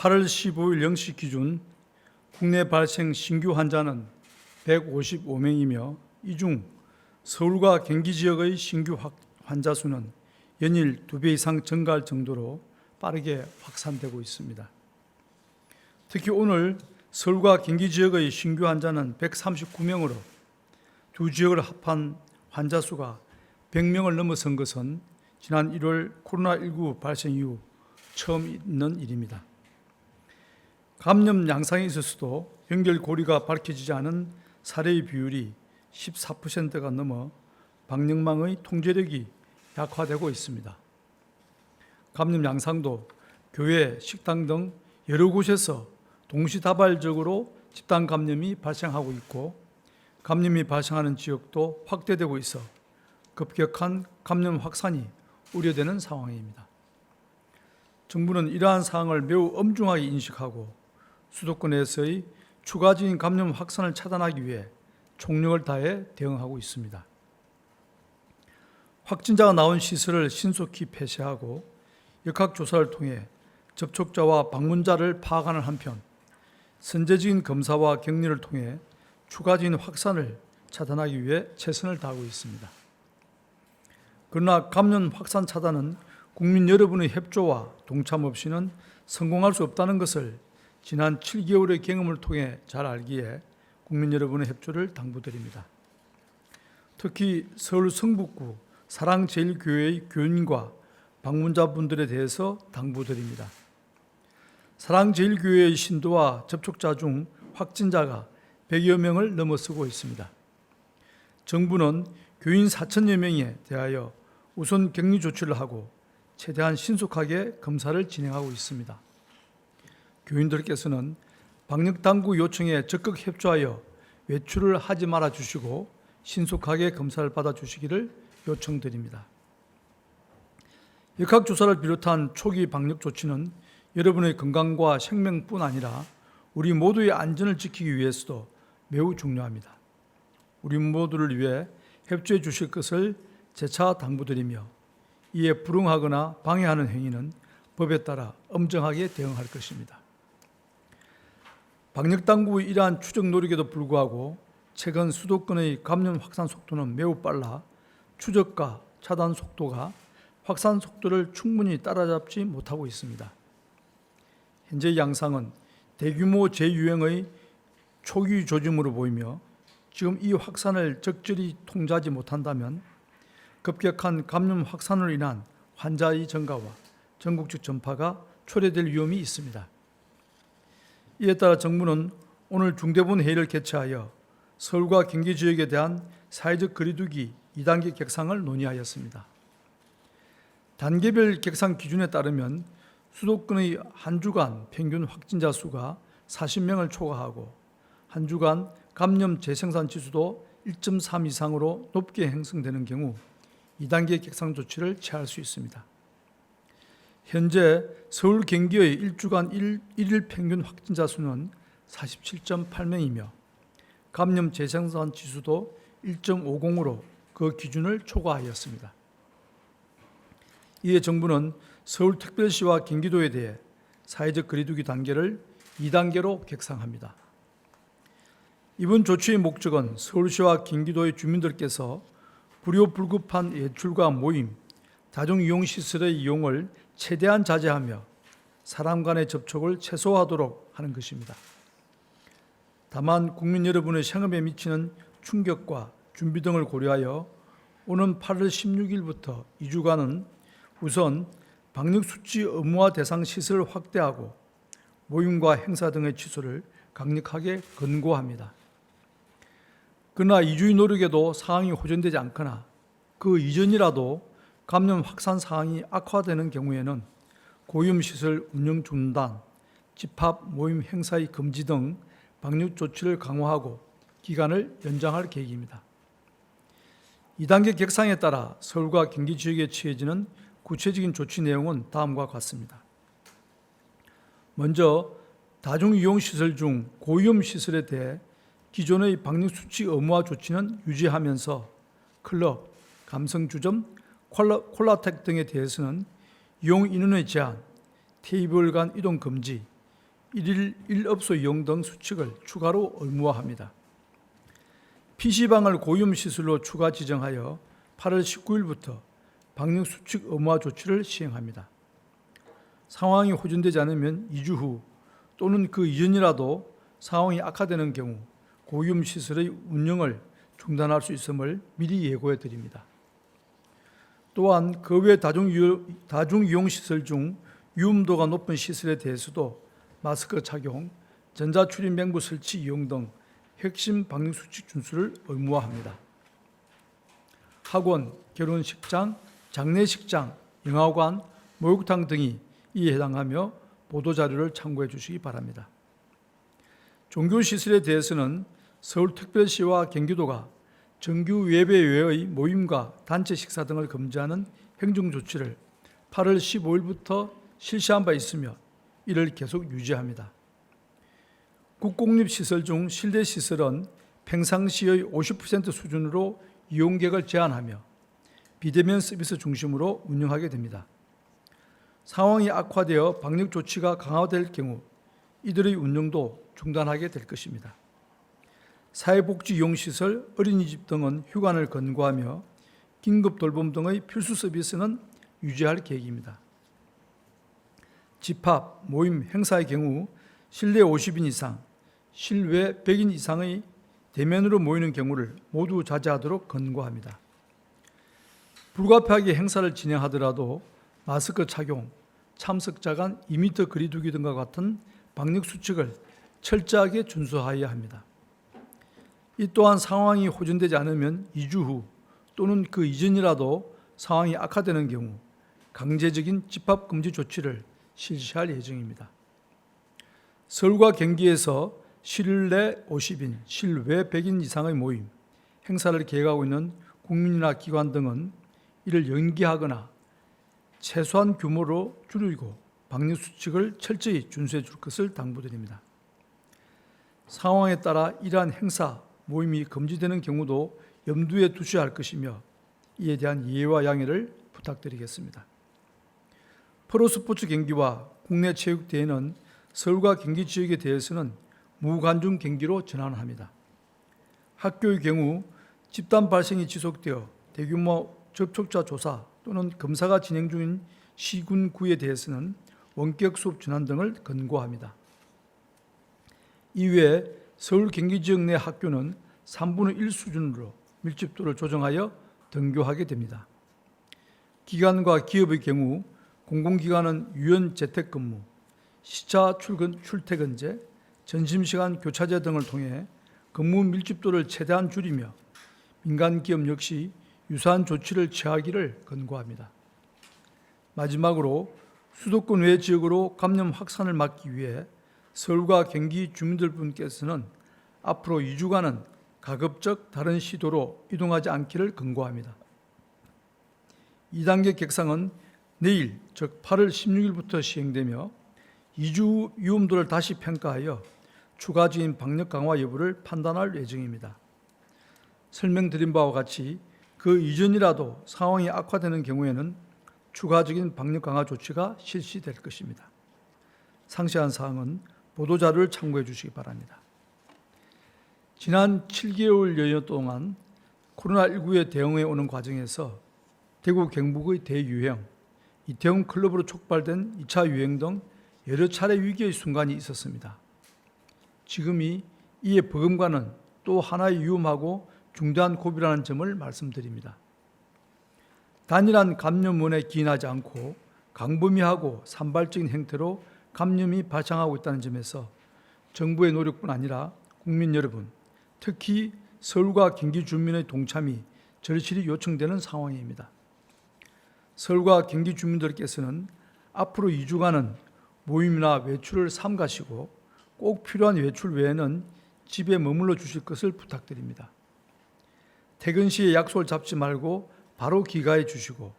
8월 15일 0시 기준 국내 발생 신규 환자는 155명이며 이 중 서울과 경기 지역의 신규 환자 수는 연일 2배 이상 증가할 정도로 빠르게 확산되고 있습니다. 특히 오늘 서울과 경기 지역의 신규 환자는 139명으로 두 지역을 합한 환자 수가 100명을 넘어선 것은 지난 1월 코로나19 발생 이후 처음 있는 일입니다. 감염 양상이 있었어도 연결고리가 밝혀지지 않은 사례의 비율이 14%가 넘어 방역망의 통제력이 약화되고 있습니다. 감염 양상도 교회, 식당 등 여러 곳에서 동시다발적으로 집단 감염이 발생하고 있고 감염이 발생하는 지역도 확대되고 있어 급격한 감염 확산이 우려되는 상황입니다. 정부는 이러한 상황을 매우 엄중하게 인식하고 수도권에서의 추가적인 감염 확산을 차단하기 위해 총력을 다해 대응하고 있습니다. 확진자가 나온 시설을 신속히 폐쇄하고 역학조사를 통해 접촉자와 방문자를 파악하는 한편 선제적인 검사와 격리를 통해 추가적인 확산을 차단하기 위해 최선을 다하고 있습니다. 그러나 감염 확산 차단은 국민 여러분의 협조와 동참 없이는 성공할 수 없다는 것을 지난 7개월의 경험을 통해 잘 알기에 국민 여러분의 협조를 당부드립니다. 특히 서울 성북구 사랑제일교회의 교인과 방문자분들에 대해서 당부드립니다. 사랑제일교회의 신도와 접촉자 중 확진자가 100여 명을 넘어서고 있습니다. 정부는 교인 4천여 명에 대하여 우선 격리 조치를 하고 최대한 신속하게 검사를 진행하고 있습니다. 교인들께서는 방역당국 요청에 적극 협조하여 외출을 하지 말아 주시고 신속하게 검사를 받아 주시기를 요청드립니다. 역학조사를 비롯한 초기 방역 조치는 여러분의 건강과 생명뿐 아니라 우리 모두의 안전을 지키기 위해서도 매우 중요합니다. 우리 모두를 위해 협조해 주실 것을 재차 당부드리며 이에 불응하거나 방해하는 행위는 법에 따라 엄정하게 대응할 것입니다. 방역당국의 이러한 추적 노력에도 불구하고 최근 수도권의 감염 확산 속도는 매우 빨라 추적과 차단 속도가 확산 속도를 충분히 따라잡지 못하고 있습니다. 현재 양상은 대규모 재유행의 초기 조짐으로 보이며 지금 이 확산을 적절히 통제하지 못한다면 급격한 감염 확산으로 인한 환자의 증가와 전국적 전파가 초래될 위험이 있습니다. 이에 따라 정부는 오늘 중대본 회의를 개최하여 서울과 경기 지역에 대한 사회적 거리두기 2단계 격상을 논의하였습니다. 단계별 격상 기준에 따르면 수도권의 한 주간 평균 확진자 수가 40명을 초과하고 한 주간 감염 재생산 지수도 1.3 이상으로 높게 형성되는 경우 2단계 격상 조치를 취할 수 있습니다. 현재 서울 경기의 일주간 1일 평균 확진자 수는 47.8명이며 감염 재생산 지수도 1.50으로 그 기준을 초과하였습니다. 이에 정부는 서울특별시와 경기도에 대해 사회적 거리두기 단계를 2단계로 격상합니다. 이번 조치의 목적은 서울시와 경기도의 주민들께서 불효불급한 외출과 모임, 다중이용시설의 이용을 최대한 자제하며 사람 간의 접촉을 최소화하도록 하는 것입니다. 다만 국민 여러분의 생업에 미치는 충격과 준비 등을 고려하여 오는 8월 16일부터 2주간은 우선 방역수치 의무화 대상 시설을 확대하고 모임과 행사 등의 취소를 강력하게 권고합니다. 그러나 2주의 노력에도 상황이 호전되지 않거나 그 이전이라도 감염 확산 상황이 악화되는 경우에는 고위험시설 운영 중단, 집합 모임 행사의 금지 등 방역 조치를 강화하고 기간을 연장할 계획입니다. 2단계 격상에 따라 서울과 경기 지역에 취해지는 구체적인 조치 내용은 다음과 같습니다. 먼저 다중이용시설 중 고위험시설에 대해 기존의 방역수치 의무화 조치는 유지하면서 클럽, 감성주점, 콜라텍 등에 대해서는 이용 인원의 제한, 테이블 간 이동 금지, 1일 1업소 이용 등 수칙을 추가로 의무화합니다. PC방을 고위험시설로 추가 지정하여 8월 19일부터 방역수칙 의무화 조치를 시행합니다. 상황이 호전되지 않으면 2주 후 또는 그 이전이라도 상황이 악화되는 경우 고위험시설의 운영을 중단할 수 있음을 미리 예고해 드립니다. 또한 그 외 다중이용시설 중 위험도가 높은 시설에 대해서도 마스크 착용, 전자출입 맹부 설치 이용 등 핵심 방역수칙 준수를 의무화합니다. 학원, 결혼식장, 장례식장, 영화관, 목욕탕 등이 이에 해당하며 보도자료를 참고해 주시기 바랍니다. 종교시설에 대해서는 서울특별시와 경기도가 정규 예배 외의 모임과 단체 식사 등을 금지하는 행정조치를 8월 15일부터 실시한 바 있으며 이를 계속 유지합니다. 국공립시설 중 실내시설은 평상시의 50% 수준으로 이용객을 제한하며 비대면 서비스 중심으로 운영하게 됩니다. 상황이 악화되어 방역조치가 강화될 경우 이들의 운영도 중단하게 될 것입니다. 사회복지이용시설, 어린이집 등은 휴관을 권고하며 긴급돌봄 등의 필수 서비스는 유지할 계획입니다. 집합, 모임, 행사의 경우 실내 50인 이상, 실외 100인 이상의 대면으로 모이는 경우를 모두 자제하도록 권고합니다. 불가피하게 행사를 진행하더라도 마스크 착용, 참석자 간 2m 거리 두기 등과 같은 방역수칙을 철저하게 준수하여야 합니다. 이 또한 상황이 호전되지 않으면 2주 후 또는 그 이전이라도 상황이 악화되는 경우 강제적인 집합금지 조치를 실시할 예정입니다. 서울과 경기에서 실내 50인, 실외 100인 이상의 모임, 행사를 계획하고 있는 국민이나 기관 등은 이를 연기하거나 최소한 규모로 줄이고 방역수칙을 철저히 준수해 줄 것을 당부드립니다. 상황에 따라 이러한 행사, 모임이 금지되는 경우도 염두에 두셔야 할 것이며 이에 대한 이해와 양해를 부탁드리겠습니다. 프로스포츠 경기와 국내 체육대회는 서울과 경기 지역에 대해서는 무관중 경기로 전환합니다. 학교의 경우 집단 발생이 지속되어 대규모 접촉자 조사 또는 검사가 진행 중인 시군구에 대해서는 원격 수업 전환 등을 권고합니다. 이외에 서울 경기 지역 내 학교는 3분의 1 수준으로 밀집도를 조정하여 등교하게 됩니다. 기관과 기업의 경우 공공기관은 유연 재택근무, 시차 출퇴근제, 점심시간 교차제 등을 통해 근무 밀집도를 최대한 줄이며 민간기업 역시 유사한 조치를 취하기를 권고합니다. 마지막으로 수도권 외 지역으로 감염 확산을 막기 위해 서울과 경기 주민들분께서는 앞으로 2주간은 가급적 다른 시도로 이동하지 않기를 권고합니다. 2단계 객상은 내일, 즉 8월 16일부터 시행되며 2주 후 위험도를 다시 평가하여 추가적인 방역 강화 여부를 판단할 예정입니다. 설명드린 바와 같이 그 이전이라도 상황이 악화되는 경우에는 추가적인 방역 강화 조치가 실시될 것입니다. 상세한 사항은 보도자료를 참고해 주시기 바랍니다. 지난 7개월 여여 동안 코로나19에 대응해 오는 과정에서 대구 경북의 대유행, 이태원 클럽으로 촉발된 2차 유행 등 여러 차례 위기의 순간이 있었습니다. 지금이 이에 버금가는 또 하나의 위험하고 중대한 고비라는 점을 말씀드립니다. 단일한 감염원에 기인하지 않고 광범위하고 산발적인 형태로 감염이 발생하고 있다는 점에서 정부의 노력뿐 아니라 국민 여러분, 특히 서울과 경기 주민의 동참이 절실히 요청되는 상황입니다. 서울과 경기 주민들께서는 앞으로 2주간은 모임이나 외출을 삼가시고 꼭 필요한 외출 외에는 집에 머물러 주실 것을 부탁드립니다. 퇴근 시에 약속을 잡지 말고 바로 귀가해 주시고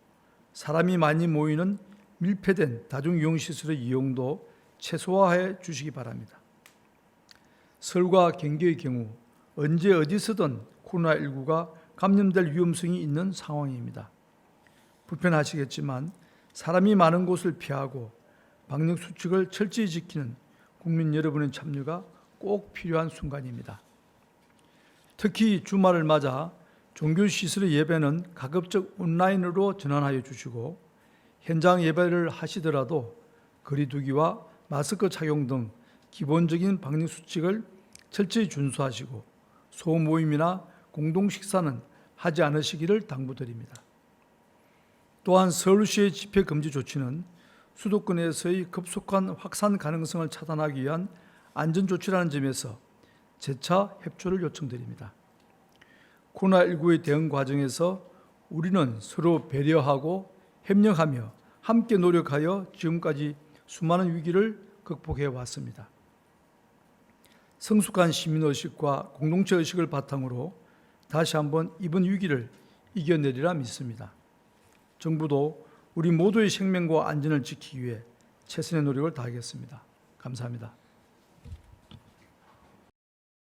사람이 많이 모이는 밀폐된 다중이용시설의 이용도 최소화해 주시기 바랍니다. 서울과 경기의 경우 언제 어디서든 코로나19가 감염될 위험성이 있는 상황입니다. 불편하시겠지만 사람이 많은 곳을 피하고 방역수칙을 철저히 지키는 국민 여러분의 참여가 꼭 필요한 순간입니다. 특히 주말을 맞아 종교시설의 예배는 가급적 온라인으로 전환하여 주시고 현장 예배를 하시더라도 거리 두기와 마스크 착용 등 기본적인 방역 수칙을 철저히 준수하시고 소모임이나 공동 식사는 하지 않으시기를 당부드립니다. 또한 서울시의 집회 금지 조치는 수도권에서의 급속한 확산 가능성을 차단하기 위한 안전조치라는 점에서 재차 협조를 요청드립니다. 코로나19의 대응 과정에서 우리는 서로 배려하고 협력하며 함께 노력하여 지금까지 수많은 위기를 극복해 왔습니다. 성숙한 시민의식과 공동체의식을 바탕으로 다시 한번 이번 위기를 이겨내리라 믿습니다. 정부도 우리 모두의 생명과 안전을 지키기 위해 최선의 노력을 다하겠습니다. 감사합니다.